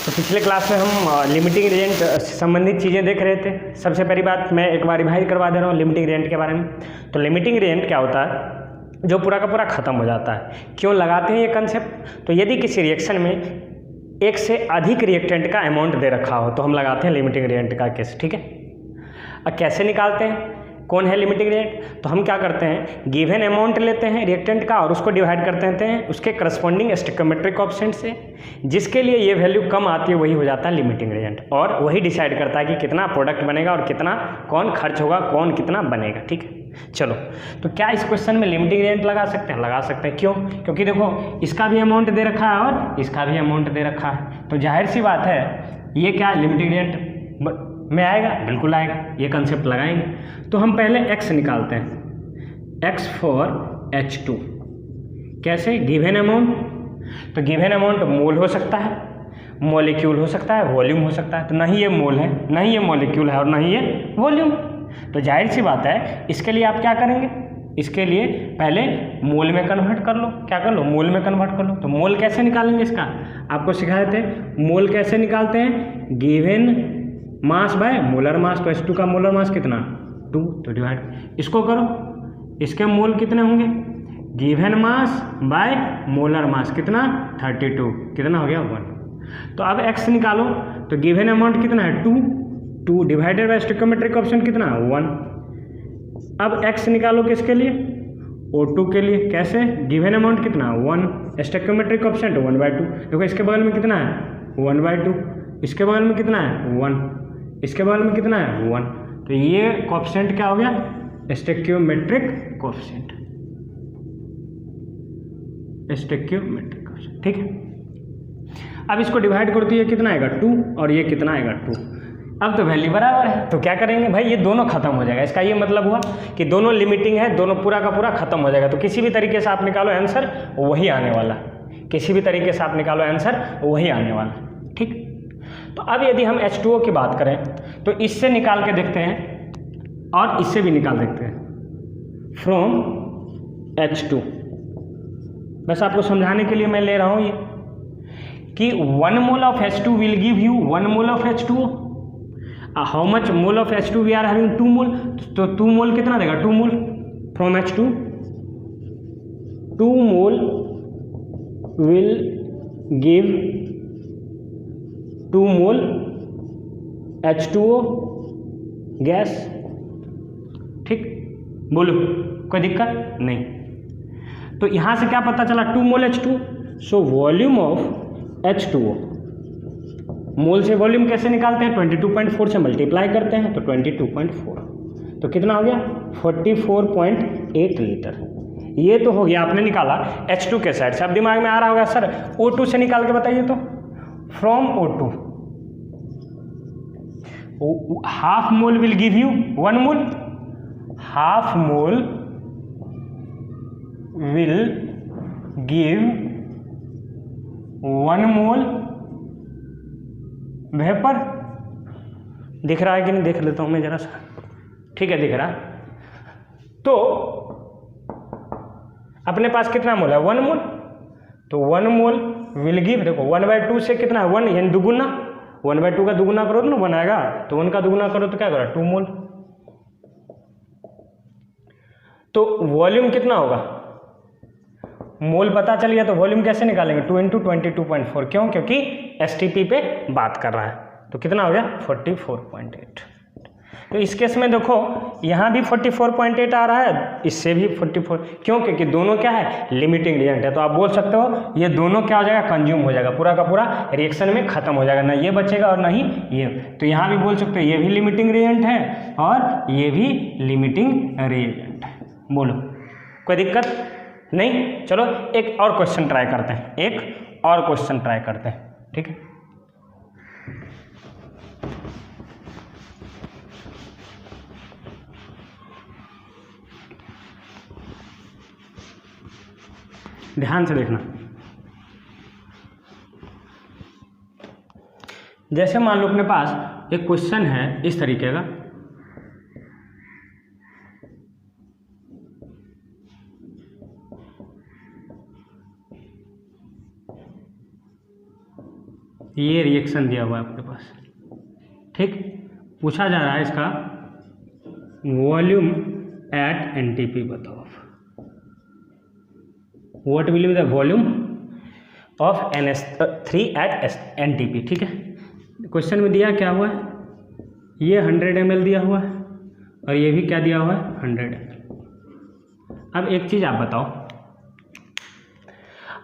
तो पिछले क्लास में हम लिमिटिंग रेंज से संबंधित चीज़ें देख रहे थे। सबसे पहली बात मैं एक बार रिवाइज करवा दे रहा हूँ लिमिटिंग रेंज के बारे में। तो लिमिटिंग रेंज क्या होता है, जो पूरा का पूरा ख़त्म हो जाता है। क्यों लगाते हैं ये कंसेप्ट, तो यदि किसी रिएक्शन में एक से अधिक रिएक्टेंट का अमाउंट दे रखा हो तो हम लगाते हैं लिमिटिंग रेंज का केस। ठीक है, अब कैसे निकालते हैं, कौन है लिमिटिंग रेंज, तो हम क्या करते हैं, गिवन अमाउंट लेते हैं रिएक्टेंट का और उसको डिवाइड कर देते हैं उसके करस्पॉन्डिंग स्टोइकोमेट्रिक कोएफिशिएंट से। जिसके लिए ये वैल्यू कम आती है वही हो जाता है लिमिटिंग रेंज, और वही डिसाइड करता है कि कितना प्रोडक्ट बनेगा और कितना कौन खर्च होगा, कौन कितना बनेगा। ठीक है, चलो तो क्या इस क्वेश्चन में लिमिटिंग रेंज लगा सकते हैं, लगा सकते हैं। क्यों, क्योंकि देखो इसका भी अमाउंट दे रखा है और इसका भी अमाउंट दे रखा है, तो जाहिर सी बात है ये क्या लिमिटिंग रेंज में आएगा, बिल्कुल आएगा, ये कंसेप्ट लगाएंगे। तो हम पहले x निकालते हैं, x फॉर H2 कैसे, गिवन अमाउंट, तो गिवन अमाउंट मोल हो सकता है, मॉलिक्यूल हो सकता है, वॉल्यूम हो सकता है। तो नहीं ये मोल है, नहीं ये मॉलिक्यूल है और नहीं ये वॉल्यूम है, तो जाहिर सी बात है इसके लिए आप क्या करेंगे, इसके लिए पहले मोल में कन्वर्ट कर लो। क्या कर लो, मोल में कन्वर्ट कर लो। तो मोल कैसे निकालेंगे, इसका आपको सिखाए थे, मोल कैसे निकालते हैं, given mass by molar mass. तो H2 का मोलर मास कितना, 2, तो डिवाइड इसको करो, इसके मोल कितने होंगे, given mass by molar mass कितना 32, कितना हो गया 1। तो अब x निकालो, तो गिवन अमाउंट कितना है 2 डिवाइडेड बाय स्टोइकोमेट्रिक कोएफिशिएंट कितना 1। अब x निकालो किसके लिए, O2 के लिए, कैसे, गिवन अमाउंट कितना 1, स्टोइकोमेट्रिक कोएफिशिएंट 1/2। देखो इसके बगल में कितना है 1/2, इसके बगल में कितना है 1, इसके बगल में कितना है 1। तो ये कोएफिशिएंट क्या हो गया, स्टोइकोमेट्रिक कोएफिशिएंट, स्टोइकोमेट्रिक कोएफिशिएंट। ठीक है, अब इसको डिवाइड करो तो ये कितना आएगा 2 और ये कितना आएगा 2। अब तो वैल्यू बराबर है, तो क्या करेंगे भाई, ये दोनों खत्म हो जाएगा। इसका ये मतलब हुआ कि दोनों लिमिटिंग है, दोनों पूरा का पूरा खत्म हो जाएगा। तो किसी भी तरीके से आप निकालो आंसर वही आने वाला, किसी भी तरीके से आप निकालो आंसर वही आने वाला। ठीक, तो अब यदि हम H2O की बात करें तो इससे निकाल के देखते हैं और इससे भी निकाल देखते हैं, फ्रॉम H2। बस आपको समझाने के लिए मैं ले रहा हूं ये कि 1 mole of H2 will give you 1 mole of H2O। How much mole of H2 we are having 2 mole, तो 2 मोल कितना देगा, 2 mole from H2, 2 mole will give 2 mole H2O gas. ठीक, बोलो कोई दिक्कत नहीं। तो यहां से क्या पता चला, 2 मोल H2, so volume of H2O, मोल से वॉल्यूम कैसे निकालते हैं, 22.4 से मल्टीप्लाई करते हैं तो 22.4, तो कितना हो गया 44.8 लीटर। ये तो हो गया, आपने निकाला H2 के साइड से। अब दिमाग में आ रहा होगा सर O2 से निकाल के बताइए, तो from O2 half mole will give you 1 mole, half mole will give 1 mole vapour. दिख रहा है कि नहीं, देख लेता हूं मैं जरा सा, ठीक है दिख रहा। तो अपने पास कितना मोल है 1 मोल, तो 1 मोल विल गिव, देखो 1/2 से कितना है 1, यानी दुगुना, 1/2 का दुगुना करो तो ना 1 आएगा, तो 1 का दुगुना करो तो क्या करो 2 मोल। तो वॉल्यूम कितना होगा, मोल पता चल गया, तो वॉल्यूम कैसे निकालेंगे 2 × 22.4, क्यों, क्योंकि STP पे बात कर रहा है। तो कितना हो गया 44.8। तो इस केस में देखो यहाँ भी 44.8 आ रहा है, इससे भी 44, क्यों, क्योंकि दोनों क्या है लिमिटिंग रिएक्टेंट है। तो आप बोल सकते हो ये दोनों क्या हो जाएगा, कंज्यूम हो जाएगा, पूरा का पूरा रिएक्शन में खत्म हो जाएगा, ना ये बचेगा और ना ही ये। तो यहाँ भी बोल सकते हो ये भी लिमिटिंग रिएक्टेंट है और ये भी लिमिटिंग रिएक्टेंट है। बोलो कोई दिक्कत नहीं। चलो एक और क्वेश्चन ट्राई करते हैं, एक और क्वेश्चन ट्राई करते हैं। ठीक है, ध्यान से देखना। जैसे मान लो अपने पास एक क्वेश्चन है इस तरीके का, ये रिएक्शन दिया हुआ है आपके पास, ठीक। पूछा जा रहा है इसका वॉल्यूम एट एनटीपी बताओ। What will be the volume of NH3 at NTP, ठीक है। क्वेश्चन में दिया क्या हुआ है, ये 100 ml दिया हुआ है और ये भी क्या दिया हुआ है 100 ml। अब एक चीज़ आप बताओ,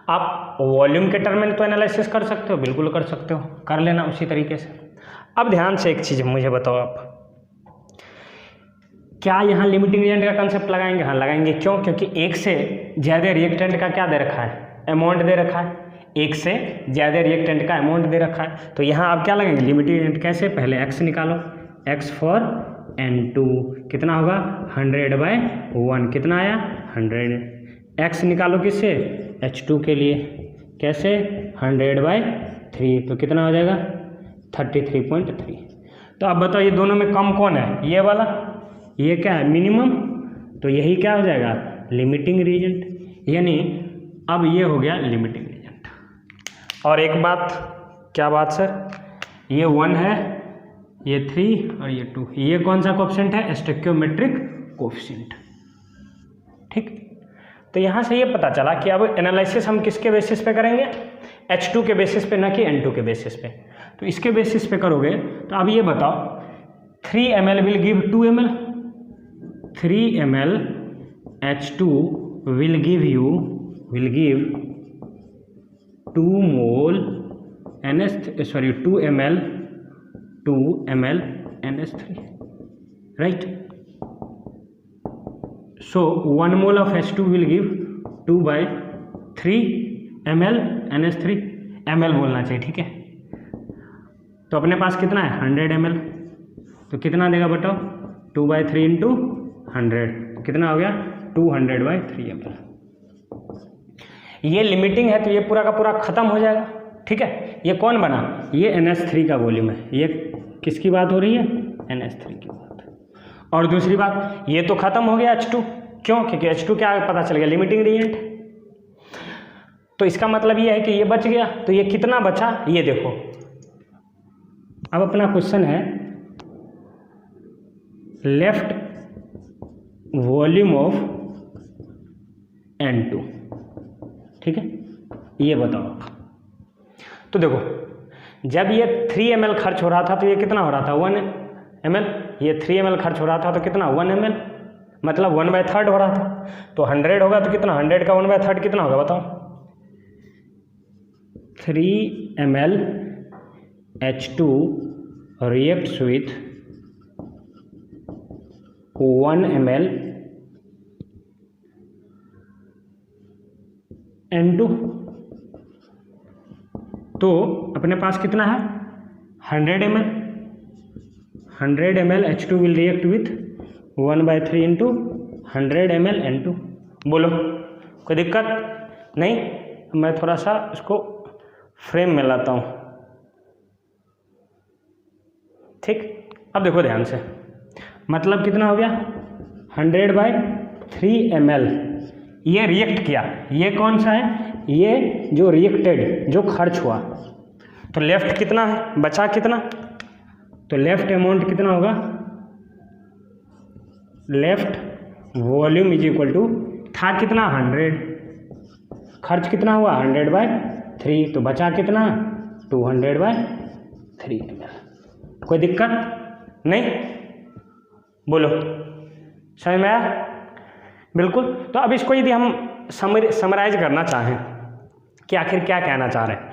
आप वॉल्यूम के टर्म में तो एनालिसिस कर सकते हो, बिल्कुल कर सकते हो, कर लेना उसी तरीके से। अब ध्यान से एक चीज़ मुझे बताओ, आप क्या यहाँ लिमिटिंग रिएक्टेंट का कंसेप्ट लगाएंगे? हाँ लगाएंगे। क्यों? क्योंकि एक से ज़्यादा रिएक्टेंट का क्या दे रखा है, अमाउंट दे रखा है। एक से ज़्यादा रिएक्टेंट का अमाउंट दे रखा है, तो यहाँ आप क्या लगाएंगे लिमिटिंग रिएक्टेंट। कैसे? पहले x निकालो, x फॉर N2 कितना होगा 100/1, कितना आया 100। x निकालो किससे, H2 के लिए, कैसे 100/3, तो कितना हो जाएगा 33.3। तो अब बताओ ये दोनों में कम कौन है, ये वाला, ये क्या है मिनिमम, तो यही क्या हो जाएगा लिमिटिंग रिएजेंट। यानी अब ये हो गया लिमिटिंग रिएजेंट। और एक बात, क्या बात सर, ये 1 है, ये 3 और ये 2, ये कौन सा कोएफिशिएंट है, स्टोइकियोमेट्रिक कोएफिशिएंट, ठीक। तो यहाँ से ये पता चला कि अब एनालिसिस हम किसके बेसिस पे करेंगे, H2 के बेसिस पे, ना कि N2 के बेसिस पे। तो इसके बेसिस पे करोगे तो अब ये बताओ 3 ml will give 2 ml, 3 ml H2 will give 2 mol NH, 2 ml NH3, right? So 1 mole of H2 will give 2/3 ml NH3, ml बोलना चाहिए, ठीक है। तो अपने पास कितना है 100 ml, तो कितना देगा बताओ 2/3 इंटू 100, कितना हो गया 200/3 ml। ये लिमिटिंग है तो ये पूरा का पूरा खत्म हो जाएगा, ठीक है। ये कौन बना, ये NH3 का वॉल्यूम है, ये किसकी बात हो रही है NH3 की बात। और दूसरी बात, ये तो खत्म हो गया H2, क्यों, क्योंकि H2 क्या पता चल गया लिमिटिंग रिएजेंट। तो इसका मतलब ये है कि ये बच गया, तो ये कितना बचा ये देखो। अब अपना क्वेश्चन है लेफ्ट वॉल्यूम ऑफ N2, ठीक है, ये बताओ। तो देखो जब ये 3 ml खर्च हो रहा था तो ये कितना हो रहा था 1 ml, ये 3 ml खर्च हो रहा था तो कितना 1 ml, मतलब 1/3 हो रहा था। तो 100 होगा तो कितना 100 का 1/3 कितना होगा बताओ, 3 ml H2 reacts with 1 ml N2। तो अपने पास कितना है 100 ml, 100 ml H2 will react with 1/3 into 100 ml N2। बोलो कोई दिक्कत नहीं, मैं थोड़ा सा इसको फ्रेम में लाता हूँ, ठीक। अब देखो ध्यान से, मतलब कितना हो गया 100/3 ml, ये रिएक्ट किया, ये कौन सा है, ये जो रिएक्टेड जो खर्च हुआ। तो लेफ्ट कितना है, बचा कितना, तो लेफ्ट अमाउंट कितना होगा, left volume is equal to, था कितना 100, खर्च कितना हुआ 100/3, तो बचा कितना 200/3 ml। कोई दिक्कत नहीं, बोलो समझ में आया, बिल्कुल। तो अब इसको यदि हम समराइज करना चाहें कि आखिर क्या कहना चाह रहे हैं,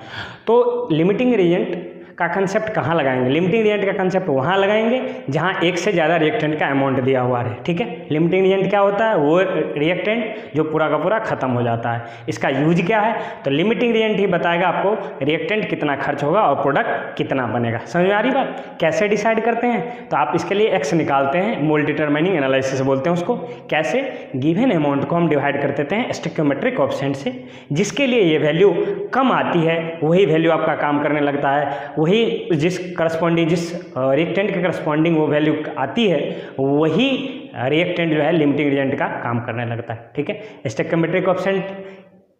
तो लिमिटिंग रिएजेंट का कंसेप्ट कहाँ लगाएंगे, लिमिटिंग रिएजेंट का कंसेप्ट वहाँ लगाएंगे जहाँ एक से ज़्यादा रिएक्टेंट का अमाउंट दिया हुआ है, ठीक है। लिमिटिंग रिएजेंट क्या होता है, वो रिएक्टेंट जो पूरा का पूरा खत्म हो जाता है। इसका यूज क्या है, तो लिमिटिंग रिएजेंट ही बताएगा आपको रिएक्टेंट कितना खर्च होगा और प्रोडक्ट कितना बनेगा। समझ में आ रही बात, कैसे डिसाइड करते हैं, तो आप इसके लिए एक्स निकालते हैं, मोल डिटरमाइनिंग एनालिसिस बोलते हैं उसको। कैसे, गिवन अमाउंट को हम डिवाइड कर देते हैं स्टोइकियोमेट्रिक कोएफिशिएंट से, जिसके लिए ये वैल्यू कम आती है वही वैल्यू आपका काम करने लगता है, वही जिस करस्पॉन्डिंग जिस रिएक्टेंट के करस्पॉन्डिंग वो वैल्यू आती है वही रिएक्टेंट जो है लिमिटिंग रिएजेंट का काम करने लगता है, ठीक है। स्टोइकियोमेट्रिक कोएफिशिएंट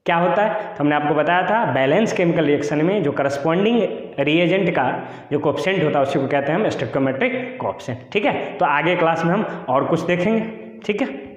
क्या होता है, तो हमने आपको बताया था बैलेंस केमिकल रिएक्शन में जो करस्पॉन्डिंग रिएजेंट का जो कोएफिशिएंट होता है उसी को कहते हैं हम स्टोइकियोमेट्रिक कोएफिशिएंट। ठीक है, तो आगे क्लास में हम और कुछ देखेंगे। ठीक है।